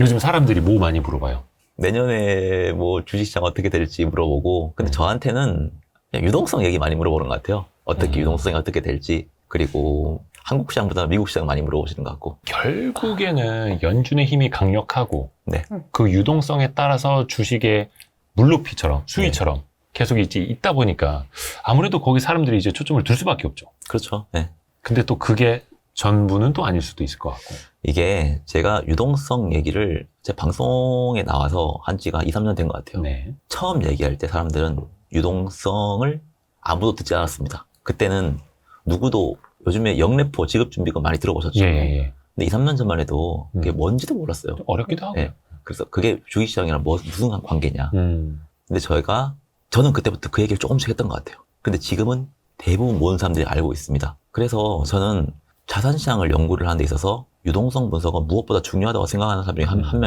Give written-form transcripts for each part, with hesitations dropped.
요즘 사람들이 뭐 많이 물어봐요? 내년에 뭐 주식시장 어떻게 될지 물어보고, 근데 저한테는 그냥 유동성 얘기 많이 물어보는 것 같아요. 어떻게 유동성이 어떻게 될지, 그리고 한국 시장보다 미국 시장 많이 물어보시는 것 같고. 결국에는 연준의 힘이 강력하고 네. 그 유동성에 따라서 주식의 물높이처럼 수위처럼 계속 있다 보니까 아무래도 거기 사람들이 이제 초점을 둘 수밖에 없죠. 그렇죠. 네. 근데 또 그게 전부는 또 아닐 수도 있을 것 같고. 이게 제가 유동성 얘기를 제 방송에 나와서 한 지가 2, 3년 된 것 같아요. 네. 처음 얘기할 때 사람들은 유동성을 아무도 듣지 않았습니다. 그때는 누구도 요즘에 영래포 지급준비금 많이 들어보셨죠? 예. 근데 2, 3년 전만 해도 그게 뭔지도 몰랐어요. 어렵기도 하고요. 네. 그래서 그게 주식시장이랑 무슨 관계냐. 음. 근데 저는 그때부터 그 얘기를 조금씩 했던 것 같아요. 근데 지금은 대부분 모든 사람들이 알고 있습니다. 그래서 저는 자산시장을 연구를 하는 데 있어서 유동성 분석은 무엇보다 중요하다고 생각하는 사람 중에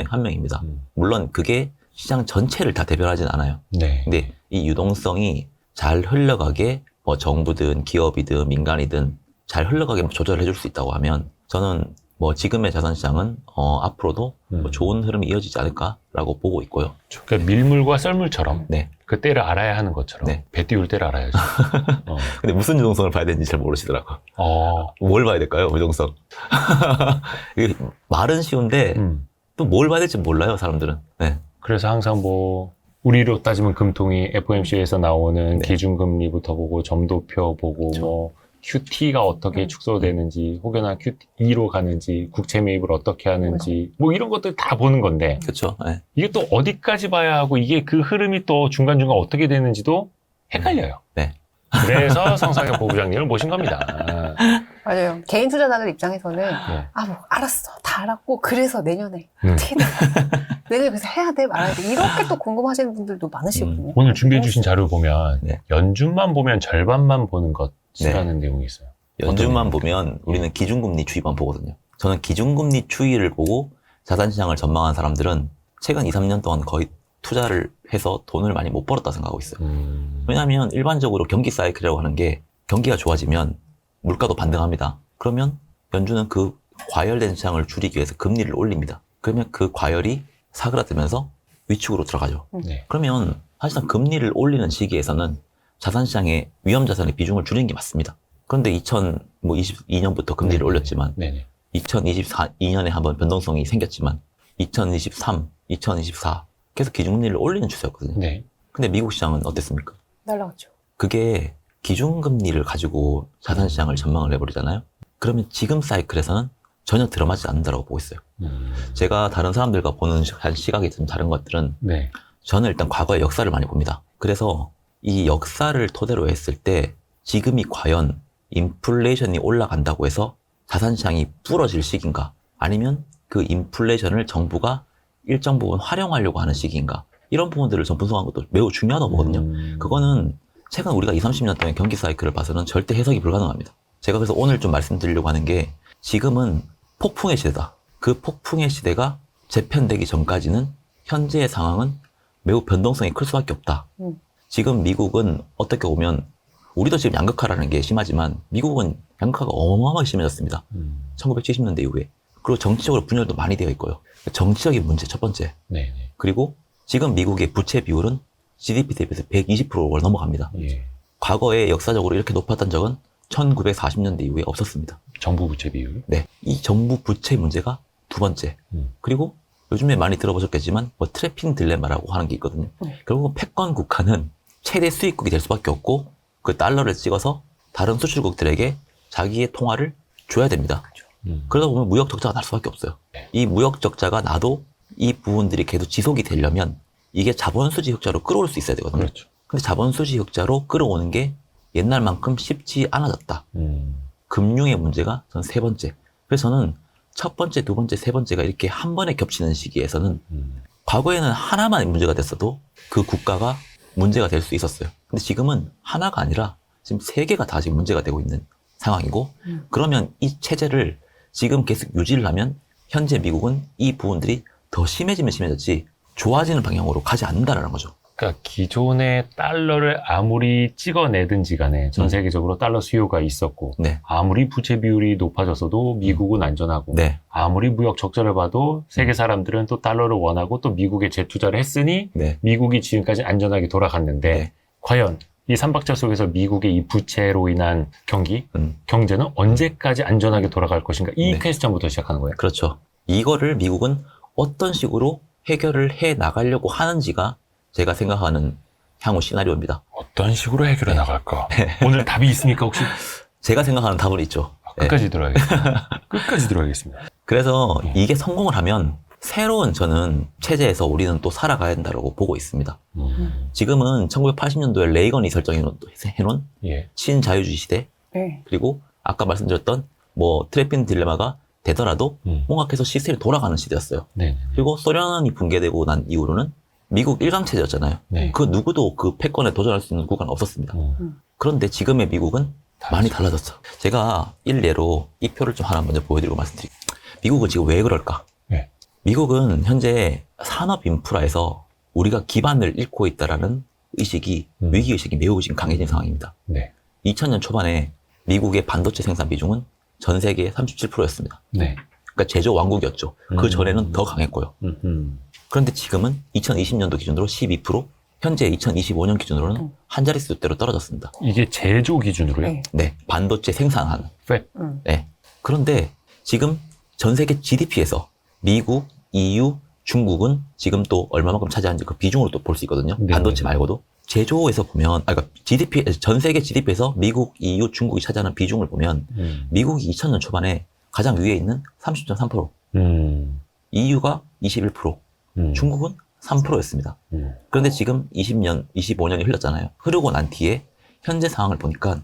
한 명입니다. 물론 그게 시장 전체를 다 대변하진 않아요. 네. 근데 이 유동성이 잘 흘러가게 뭐 정부든 기업이든 민간이든 잘 흘러가게 조절해 줄 수 있다고 하면 저는 뭐 지금의 자산시장은 앞으로도 뭐 좋은 흐름이 이어지지 않을까라고 보고 있고요. 그러니까 밀물과 썰물처럼 네. 그 때를 알아야 하는 것처럼 네. 배 띄울 때를 알아야죠. 근데 무슨 유동성을 봐야 되는지 잘 모르시더라고요. 뭘 봐야 될까요, 유동성? 이게 말은 쉬운데 또 뭘 봐야 될지 몰라요, 사람들은. 네. 그래서 항상 뭐 우리로 따지면 금통위 FOMC에서 나오는 네. 기준금리부터 보고 점도표 보고 그렇죠. 뭐 QT가 어떻게 축소되는지 혹여나 QE로 가는지 국채 매입을 어떻게 하는지 뭐 이런 것들 다 보는 건데 그렇죠. 네. 이게 또 어디까지 봐야 하고 이게 그 흐름이 또 중간중간 어떻게 되는지도 헷갈려요. 네. 그래서 성상혁 본부장님을 모신 겁니다. 맞아요. 개인 투자자들 입장에서는 뭐 알았어, 다 알았고 그래서 내년에 어떻게 돼? 내년에 그래서 해야 돼, 말아야 돼. 이렇게 또 궁금하시는 분들도 많으시거든요. 오늘 준비해 주신 자료 보면 네. 연준만 보면 절반만 보는 것이라는 내용이 있어요. 연준만 보면 우리는 기준금리 추이만 보거든요. 저는 기준금리 추이를 보고 자산시장을 전망한 사람들은 최근 2, 3년 동안 거의 투자를 해서 돈을 많이 못 벌었다 생각하고 있어요. 왜냐하면 일반적으로 경기 사이클이라고 하는 게 경기가 좋아지면 물가도 반등합니다. 그러면 연준은 그 과열된 시장을 줄이기 위해서 금리를 올립니다. 그러면 그 과열이 사그라들면서 위축으로 들어가죠. 네. 그러면 사실상 금리를 올리는 시기에서는 자산시장의 위험자산의 비중을 줄이는 게 맞습니다. 그런데 2022년부터 금리를 올렸지만 2022년에 한번 변동성이 생겼지만 2023, 2024 계속 기준금리를 올리는 추세였거든요. 네. 근데 미국 시장은 어땠습니까? 날라갔죠. 그게 기준금리를 가지고 자산시장을 전망을 해버리잖아요. 그러면 지금 사이클에서는 전혀 들어맞지 않는다고 보고 있어요. 제가 다른 사람들과 보는 시각이 좀 다른 것들은 저는 일단 과거의 역사를 많이 봅니다. 그래서 이 역사를 토대로 했을 때 지금이 과연 인플레이션이 올라간다고 해서 자산시장이 부러질 시기인가, 아니면 그 인플레이션을 정부가 일정 부분 활용하려고 하는 시기인가, 이런 부분들을 전 분석하는 것도 매우 중요하다고 보거든요. 그거는 최근 우리가 20, 30년 동안 경기 사이클을 봐서는 절대 해석이 불가능합니다. 제가 그래서 오늘 좀 말씀드리려고 하는 게, 지금은 폭풍의 시대다. 그 폭풍의 시대가 재편되기 전까지는 현재의 상황은 매우 변동성이 클 수밖에 없다. 지금 미국은 어떻게 보면 우리도 지금 양극화라는 게 심하지만 미국은 양극화가 어마어마하게 심해졌습니다. 1970년대 이후에. 그리고 정치적으로 분열도 많이 되어 있고요. 정치적인 문제 첫 번째. 그리고 지금 미국의 부채 비율은 GDP 대비해서 120%를 넘어갑니다. 과거에 역사적으로 이렇게 높았던 적은 1940년대 이후에 없었습니다. 정부 부채 비율? 네. 이 정부 부채 문제가 두 번째. 그리고 요즘에 많이 들어보셨겠지만 뭐 트래핑 딜레마라고 하는 게 있거든요. 결국은 패권 국가는 최대 수입국이 될 수밖에 없고 그 달러를 찍어서 다른 수출국들에게 자기의 통화를 줘야 됩니다. 그러다 보면 무역 적자가 날 수밖에 없어요. 이 무역 적자가 나도 이 부분들이 계속 지속이 되려면 이게 자본 수지 흑자로 끌어올 수 있어야 되거든요. 그렇죠. 근데 자본 수지 흑자로 끌어오는 게 옛날만큼 쉽지 않아졌다. 금융의 문제가 전 세 번째. 그래서 저는 첫 번째, 두 번째, 세 번째가 이렇게 한 번에 겹치는 시기에서는 과거에는 하나만 문제가 됐어도 그 국가가 문제가 될 수 있었어요. 근데 지금은 하나가 아니라 지금 세 개가 다 지금 문제가 되고 있는 상황이고, 그러면 이 체제를 지금 계속 유지를 하면 현재 미국은 이 부분들이 더 심해지면 심해졌지 좋아지는 방향으로 가지 않는다는 거죠. 그러니까 기존의 달러를 아무리 찍어내든지 간에 전 세계적으로 달러 수요가 있었고 네. 아무리 부채 비율이 높아졌어도 미국은 안전하고 네. 아무리 무역 적자를 봐도 세계 사람들은 또 달러를 원하고 또 미국에 재투자를 했으니 네. 미국이 지금까지 안전하게 돌아갔는데 네. 과연 이 삼박자 속에서 미국의 이 부채로 인한 경제는 언제까지 안전하게 돌아갈 것인가? 이 네. 퀘스천부터 시작하는 거예요. 그렇죠. 이거를 미국은 어떤 식으로 해결을 해 나가려고 하는지가 제가 생각하는 향후 시나리오입니다. 어떤 식으로 해결해 나갈까? 오늘 답이 있습니까 혹시? 제가 생각하는 답은 있죠. 끝까지 들어야겠습니다. 끝까지 들어야겠습니다. 그래서 이게 성공을 하면 새로운 저는 체제에서 우리는 또 살아가야 된다고 보고 있습니다. 지금은 1980년도에 레이건이 설정해놓은 예. 친자유주의 시대, 네. 그리고 아까 말씀드렸던 뭐 트래핀 딜레마가 되더라도 뭔가 계속 시스템이 돌아가는 시대였어요. 네. 그리고 소련이 붕괴되고 난 이후로는 미국 일강체제였잖아요. 네. 그 누구도 그 패권에 도전할 수 있는 국가는 없었습니다. 그런데 지금의 미국은 많이 달라졌어. 제가 일례로 이 표를 좀 하나 먼저 보여드리고 말씀드릴게요. 미국은 지금 왜 그럴까? 네. 미국은 현재 산업 인프라에서 우리가 기반을 잃고 있다라는 의식이, 위기의식이 매우 지금 강해진 상황입니다. 네. 2000년 초반에 미국의 반도체 생산 비중은 전 세계의 37%였습니다. 네. 그러니까 제조 왕국이었죠. 그 전에는 더 강했고요. 그런데 지금은 2020년도 기준으로 12%, 현재 2025년 기준으로는 한 자릿수대로 떨어졌습니다. 이게 제조 기준으로요? 네. 네, 반도체 생산하는. 팻. 네. 그런데 지금 전 세계 GDP에서 미국, EU, 중국은 지금 또 얼마만큼 차지하는지 그 비중으로 또 볼 수 있거든요. 네. 반도체 말고도. 제조에서 보면, 그러니까 GDP, 전 세계 GDP에서 미국, EU, 중국이 차지하는 비중을 보면 미국이 2000년 초반에 가장 위에 있는 30.3%, EU가 21%, 중국은 3%였습니다. 그런데 지금 20년, 25년이 흘렀잖아요. 흐르고 난 뒤에 현재 상황을 보니까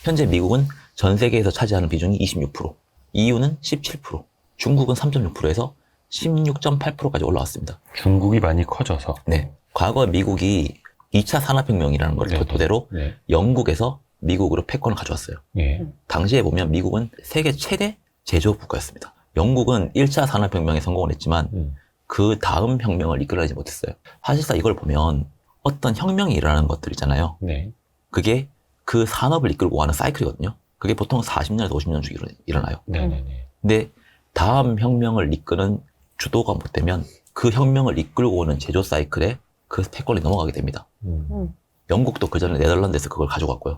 현재 미국은 전 세계에서 차지하는 비중이 26%, EU는 17%, 중국은 3.6%에서 16.8%까지 올라왔습니다. 중국이 많이 커져서. 네. 과거 미국이 2차 산업혁명이라는 걸 네. 토대로 네. 영국에서 미국으로 패권을 가져왔어요. 예. 당시에 보면 미국은 세계 최대 제조업 국가였습니다. 영국은 1차 산업혁명에 성공을 했지만 그 다음 혁명을 이끌어내지 못했어요. 사실상 이걸 보면 어떤 혁명이 일어나는 것들 있잖아요. 네. 그게 그 산업을 이끌고 가는 사이클이거든요. 그게 보통 40년에서 50년 주 일어나요. 네네네. 근데 다음 혁명을 이끄는 주도가 못 되면 그 혁명을 이끌고 오는 제조 사이클에 그 패권이 넘어가게 됩니다. 영국도 그 전에 네덜란드에서 그걸 가져갔고요.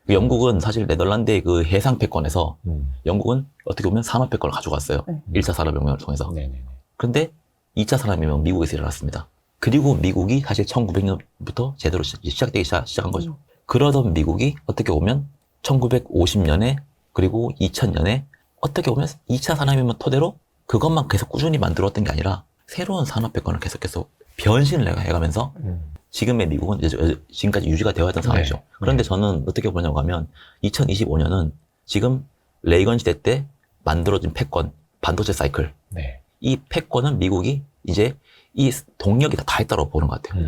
영국은 사실 네덜란드의 그 해상 패권에서 영국은 어떻게 보면 산업 패권을 가져갔어요. 1차 산업혁명을 통해서. 네네네. 그런데 2차 산업혁명 미국에서 일어났습니다. 그리고 미국이 사실 1900년부터 제대로 시작되기 시작한 거죠. 그러던 미국이 어떻게 보면 1950년에 그리고 2000년에 어떻게 보면 2차 산업혁명 토대로 그것만 계속 꾸준히 만들었던 게 아니라 새로운 산업 패권을 계속 변신을 해가면서 지금의 미국은 이제 지금까지 유지가 되어 있던 상황이죠. 네. 그런데 저는 어떻게 보냐고 하면 2025년은 지금 레이건 시대 때 만들어진 패권, 반도체 사이클, 네. 이 패권은 미국이 이제 이 동력이 다 했다고 보는 것 같아요.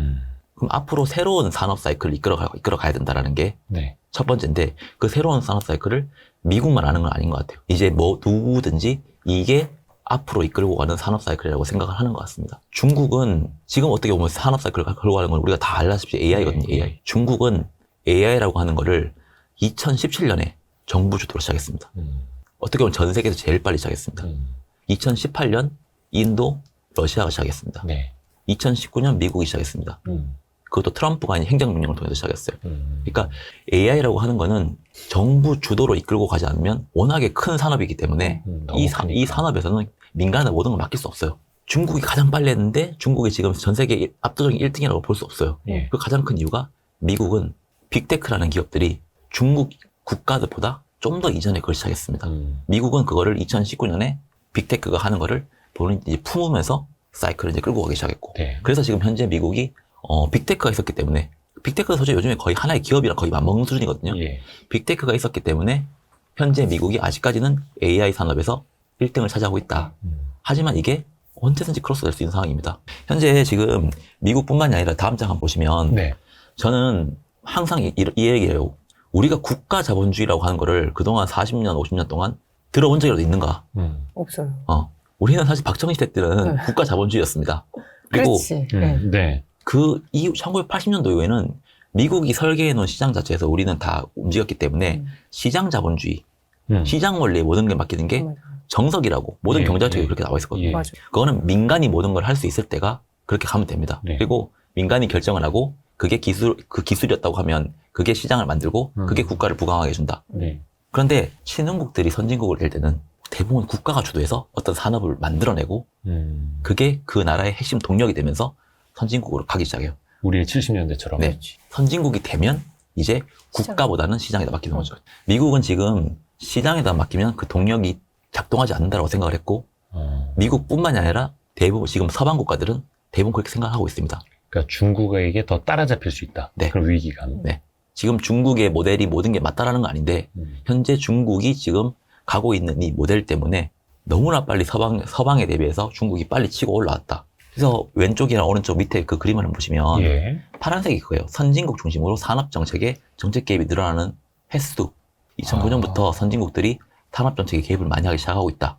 그럼 앞으로 새로운 산업 사이클을 이끌어가야 된다는 게 첫 네. 번째인데 그 새로운 산업 사이클을 미국만 아는 건 아닌 것 같아요. 이제 뭐 누구든지 이게 앞으로 이끌고 가는 산업 사이클이라고 생각을 하는 것 같습니다. 중국은 지금 어떻게 보면 산업 사이클을 이끌고 가는 건 우리가 다 알다시피 AI거든요. 네. AI. 중국은 AI라고 하는 거를 2017년에 정부 주도로 시작했습니다. 어떻게 보면 전 세계에서 제일 빨리 시작했습니다. 2018년 인도, 러시아가 시작했습니다. 네. 2019년 미국이 시작했습니다. 그것도 트럼프가 아닌 행정명령을 통해서 시작했어요. 그러니까 AI라고 하는 거는 정부 주도로 이끌고 가지 않으면 워낙에 큰 산업이기 때문에 이 산업에서는 민간에 모든 걸 맡길 수 없어요. 중국이 가장 빨리 했는데 중국이 지금 전 세계 압도적인 1등이라고 볼 수 없어요. 예. 그 가장 큰 이유가 미국은 빅테크라는 기업들이 중국 국가들보다 좀 더 이전에 그걸 시작했습니다. 미국은 그거를 2019년에 빅테크가 하는 거를 본인이 이제 품으면서 사이클을 이제 끌고 가기 시작했고. 네. 그래서 지금 현재 미국이 빅테크가 있었기 때문에 빅테크가 솔직히 요즘에 거의 하나의 기업이랑 거의 맞먹는 수준이거든요. 예. 빅테크가 있었기 때문에 현재 미국이 아직까지는 AI 산업에서 1등을 차지하고 있다. 하지만 이게 언제든지 크로스될 수 있는 상황입니다. 현재 지금 미국뿐만이 아니라 다음 장 한번 보시면 네. 저는 항상 이 얘기해요. 우리가 국가 자본주의라고 하는 거를 그동안 40년, 50년 동안 들어본 적이라도 있는가? 없어요. 우리는 사실 박정희 시대 때는 국가 자본주의였습니다. 그리고 그렇지. 네. 그 이후 1980년도 이후에는 미국이 설계해 놓은 시장 자체에서 우리는 다 움직였기 때문에 시장 자본주의, 시장 원리에 모든 게 맡기는 게 정석이라고 모든 예, 경제학적이 예. 그렇게 나와 있었거든요. 예. 맞아. 그거는 민간이 모든 걸 할 수 있을 때가 그렇게 가면 됩니다. 네. 그리고 민간이 결정을 하고 그게 그 기술이었다고 하면 그게 시장을 만들고 그게 국가를 부강하게 해준다. 네. 그런데 신흥국들이 선진국을 될 때는 대부분 국가가 주도해서 어떤 산업을 만들어내고 그게 그 나라의 핵심 동력이 되면서 선진국으로 가기 시작해요. 우리의 70년대처럼. 네. 선진국이 되면 이제 국가보다는 시장에다 맡기는 거죠. 미국은 지금 시장에다 맡기면 그 동력이 작동하지 않는다고 생각을 했고 미국뿐만이 아니라 대부분 지금 서방 국가들은 대부분 그렇게 생각하고 있습니다. 그러니까 중국에게 더 따라잡힐 수 있다. 네. 그런 위기감. 네. 지금 중국의 모델이 모든 게 맞다라는 건 아닌데 현재 중국이 지금 가고 있는 이 모델 때문에 너무나 빨리 서방에 대비해서 중국이 빨리 치고 올라왔다. 그래서 왼쪽이나 오른쪽 밑에 그 그림을 한번 보시면 예. 파란색이 그거예요. 선진국 중심으로 산업정책에 정책 개입이 늘어나는 횟수. 2009년부터 선진국들이 산업정책에 개입을 많이 하기 시작하고 있다.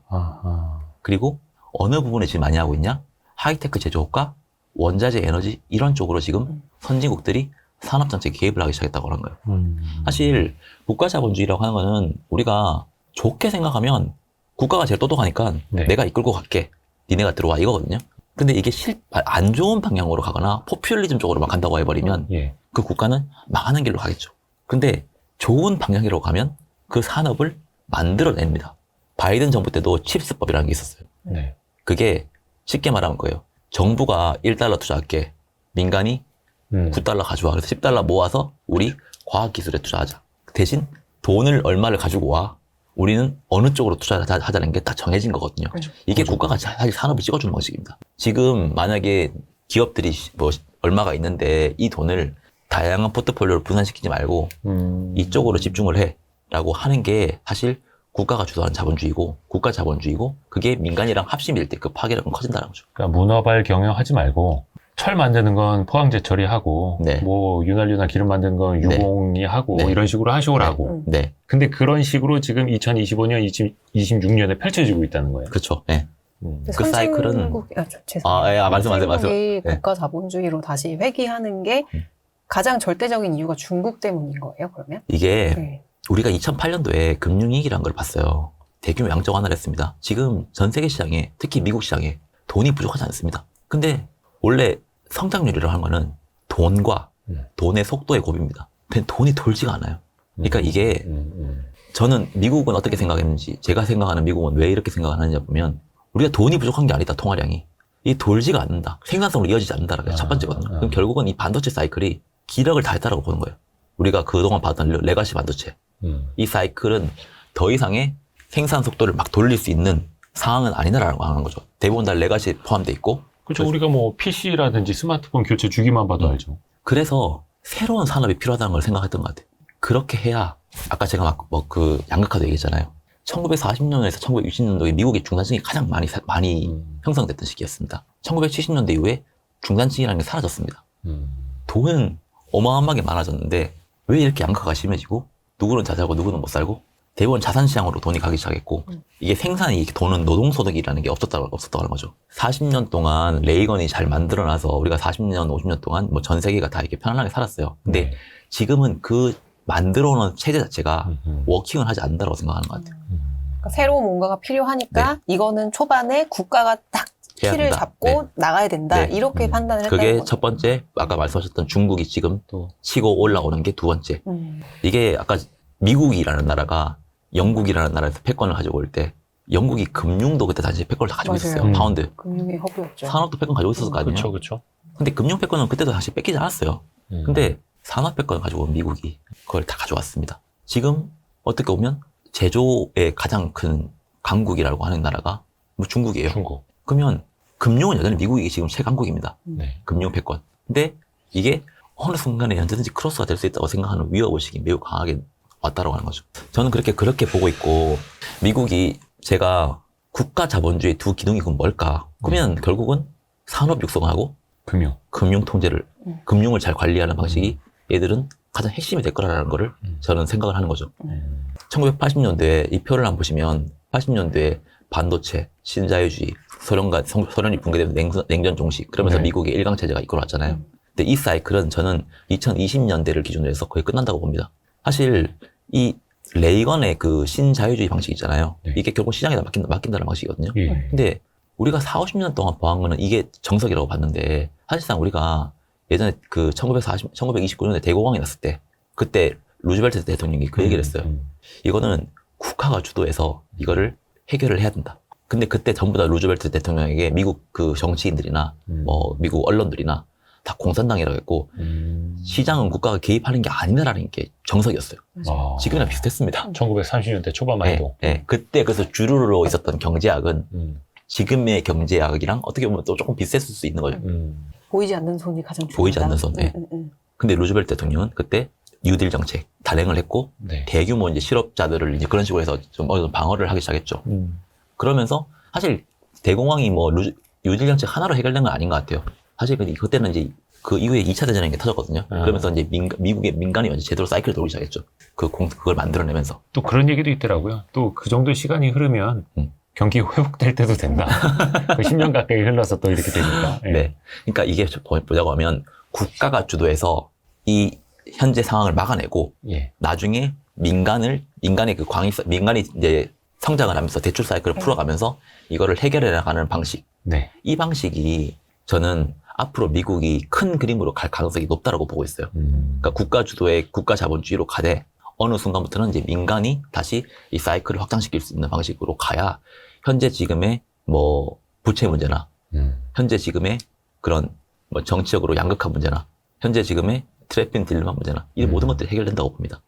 그리고 어느 부분에 지금 많이 하고 있냐? 하이테크 제조업과 원자재 에너지 이런 쪽으로 지금 선진국들이 산업정책에 개입을 하기 시작했다고 하는 거예요. 사실 국가자본주의라고 하는 거는 우리가 좋게 생각하면 국가가 제일 똑똑하니까 네. 내가 이끌고 갈게. 니네가 들어와 이거거든요. 근데 이게 안 좋은 방향으로 가거나 포퓰리즘 쪽으로만 간다고 해버리면 예. 그 국가는 망하는 길로 가겠죠. 근데 좋은 방향으로 가면 그 산업을 만들어냅니다. 바이든 정부 때도 칩스법이라는 게 있었어요. 네. 그게 쉽게 말하면 거예요. 정부가 1달러 투자할게. 민간이 9달러 가져와. 그래서 10달러 모아서 우리 과학기술에 투자하자. 대신 돈을 얼마를 가지고 와. 우리는 어느 쪽으로 투자하자는 게 다 정해진 거거든요. 그렇죠. 이게 국가가 사실 산업을 찍어주는 방식입니다. 지금 만약에 기업들이 뭐 얼마가 있는데 이 돈을 다양한 포트폴리오를 분산시키지 말고 이쪽으로 집중을 해 라고 하는 게 사실 국가가 주도하는 자본주의고 국가 자본주의고 그게 민간이랑 합심일 때 그 파괴력은 커진다는 거죠. 그러니까 문어발 경영하지 말고 철 만드는 건 포항제 처리하고 네. 뭐 윤활유나 기름 만드는 건 유공이 하고 네. 이런 식으로 하시오라고. 네, 근데 그런 식으로 지금 2025년, 2026년에 펼쳐지고 있다는 거예요. 그렇죠. 네. 그 사이클은 죄송해요. 말씀. 선진국이 네. 국가 자본주의로 다시 회귀하는 게 가장 절대적인 이유가 중국 때문인 거예요, 그러면? 이게 네. 우리가 2008년도에 금융위기라는 걸 봤어요. 대규모 양적 완화를 했습니다. 지금 전 세계 시장에 특히 미국 시장에 돈이 부족하지 않습니다. 근데 원래 성장률이라고 하는 거는 돈과 돈의 속도의 곱입니다. 근데 돈이 돌지가 않아요. 그러니까 이게 저는 미국은 어떻게 생각했는지 제가 생각하는 미국은 왜 이렇게 생각하느냐 보면 우리가 돈이 부족한 게 아니다. 통화량이. 이 돌지가 않는다. 생산성으로 이어지지 않는다는 게 첫 번째거든요. 그럼 결국은 이 반도체 사이클이 기력을 다했다라고 보는 거예요. 우리가 그동안 봤던 레가시 반도체. 이 사이클은 더 이상의 생산 속도를 막 돌릴 수 있는 상황은 아니다라고 하는 거죠. 대부분 다 레가시에 포함되어 있고. 그렇죠. 우리가 뭐 PC라든지 스마트폰 교체 주기만 봐도 알죠. 그래서 새로운 산업이 필요하다는 걸 생각했던 것 같아요. 그렇게 해야 아까 제가 막 그 양극화도 얘기했잖아요. 1940년에서 1960년도에 미국의 중산층이 가장 많이 형성됐던 시기였습니다. 1970년대 이후에 중산층이라는 게 사라졌습니다. 돈은 어마어마하게 많아졌는데 왜 이렇게 양극화가 심해지고 누구는 잘 살고 누구는 못 살고 대부분 자산시장으로 돈이 가기 시작했고 이게 생산이 돈은 노동소득이라는 게 없었다고 하는 거죠. 40년 동안 레이건이 잘 만들어놔서 우리가 40년, 50년 동안 뭐 전 세계가 다 이렇게 편안하게 살았어요. 근데 지금은 그 만들어놓은 체제 자체가 워킹을 하지 않는다고 생각하는 것 같아요. 그러니까 새로운 뭔가가 필요하니까 이거는 초반에 국가가 딱 해야 키를 된다. 잡고 나가야 된다. 네. 이렇게 판단을 했다는 그게 거죠. 첫 번째, 아까 말씀하셨던 중국이 지금 또 치고 올라오는 게 두 번째. 이게 아까 미국이라는 나라가 영국이라는 나라에서 패권을 가지고 올 때 영국이 금융도 그때 당시에 패권을 다 가지고 맞아요. 있었어요. 파운드. 금융의 허브였죠. 산업도 패권 가지고 있었을 거 아니에요. 그렇죠, 그렇죠. 근데 금융 패권은 그때도 다시 뺏기지 않았어요. 근데 산업 패권을 가지고 온 미국이 그걸 다 가져왔습니다. 지금 어떻게 보면 제조의 가장 큰 강국이라고 하는 나라가 뭐 중국이에요. 중국. 그러면 금융은 여전히 미국이 지금 최강국입니다. 네. 금융 패권. 근데 이게 어느 순간에 언제든지 크로스가 될 수 있다고 생각하는 위협의식이 매우 강하게 왔다라고 하는 거죠. 저는 그렇게 보고 있고 미국이 제가 국가 자본주의 두 기둥이 그럼 뭘까? 그러면 결국은 산업 육성하고 금융 통제를 금융을 잘 관리하는 방식이 얘들은 가장 핵심이 될 거라는 거를 저는 생각을 하는 거죠. 1980년대에 이 표를 한번 보시면 80년대에 반도체, 신자유주의, 소련이 붕괴되면서 냉전 종식 그러면서 네. 미국의 일강 체제가 이끌어왔잖아요. 근데 이 사이클은 저는 2020년대를 기준으로 해서 거의 끝난다고 봅니다. 사실 이 레이건의 그 신자유주의 방식 있잖아요. 네. 이게 결국 시장에다 맡긴다는 방식이거든요. 예. 근데 우리가 40, 50년 동안 보한 거는 이게 정석이라고 봤는데 사실상 우리가 예전에 그 1929년에 대공황이 났을 때 그때 루즈벨트 대통령이 그 얘기를 했어요. 이거는 국가가 주도해서 이거를 해결을 해야 된다. 근데 그때 전부 다 루즈벨트 대통령에게 미국 그 정치인들이나 뭐 미국 언론들이나 다 공산당이라고 했고 시장은 국가가 개입하는 게 아니다라는 게 정석이었어요. 아. 지금이랑 비슷했습니다. 1930년대 초반만 해도. 네. 그때 그래서 주류로 있었던 경제학은 지금의 경제학이랑 어떻게 보면 또 조금 비슷했을 수 있는 거죠. 보이지 않는 손이 가장 중요하다. 보이지 않는 손. 네. 근데 루즈벨트 대통령은 그때 뉴딜 정책 단행을 했고 네. 대규모 이제 실업자들을 이제 그런 식으로 해서 좀 어느 정도 방어를 하기 시작했죠. 그러면서 사실 대공황이 뭐 뉴딜 정책 하나로 해결된 건 아닌 것 같아요. 사실 그때는 이제 그 이후에 2차 대전이 터졌거든요. 그러면서 이제 미국의 민간이 이제 제대로 사이클을 돌기 시작했죠. 그걸 만들어내면서. 또 그런 얘기도 있더라고요. 또 그 정도 시간이 흐르면 경기 회복될 때도 된다. 그 10년 가까이 흘러서 또 이렇게 되니까. 예. 네. 그러니까 이게 보자고 하면 국가가 주도해서 이 현재 상황을 막아내고 예. 나중에 민간의 그 민간이 이제 성장을 하면서 대출 사이클을 풀어가면서 이거를 해결해 나가는 방식. 네. 이 방식이 저는 앞으로 미국이 큰 그림으로 갈 가능성이 높다라고 보고 있어요. 그러니까 국가 주도의 국가 자본주의로 가되 어느 순간부터는 이제 민간이 다시 이 사이클을 확장시킬 수 있는 방식으로 가야 현재 지금의 뭐 부채 문제나 현재 지금의 그런 뭐 정치적으로 양극화 문제나 현재 지금의 트래핑 딜레마 문제나 이 모든 것들이 해결된다고 봅니다.